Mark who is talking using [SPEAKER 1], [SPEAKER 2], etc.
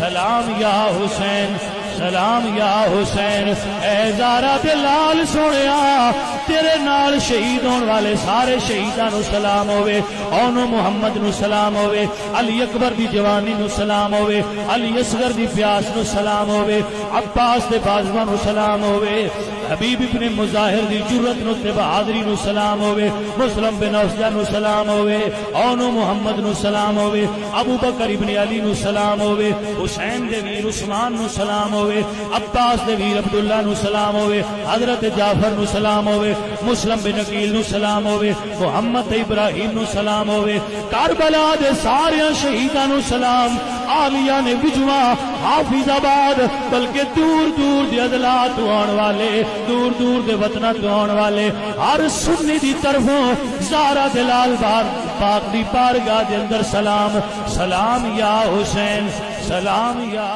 [SPEAKER 1] سلام یا حسین سلام یا حسین اے زارا دے لال سونیا تیرے نال شہید ہون والے سارے شہیداں نو سلام ہوے اونو محمد نو سلام ہوے علی اکبر دی جوانی نو سلام ہوے علی اصغر دی پیاس نو سلام ہوے عباس دے بازواں نو سلام ہوے حبیب ابن مظاہر دی جرت نو تے بہادری نو سلام ہوے مسلم بن افجع نو سلام ہوے اونو محمد نو سلام ہوے ابو بکر ابن علی نو سلام ہوے حسین دے ویر عثمان نو سلام ہوے عباس دے ویر عبداللہ نو سلام ہوے حضرت جعفر نو سلام ہوے مسلم بن عقیل نو سلام ہوے محمد ابراہیم نو سلام ہوے کربلا دے سارے شہیداں نو سلام عالیہ نے بجوا حافظ آباد بلکہ دور دور دے اضلاع تو آن والے دور دور دے وطنہ تو آن والے ہر سنی دی طرفوں زارا دلال پاک دی بارگاہ دے اندر سلام سلام یا حسین سلام یا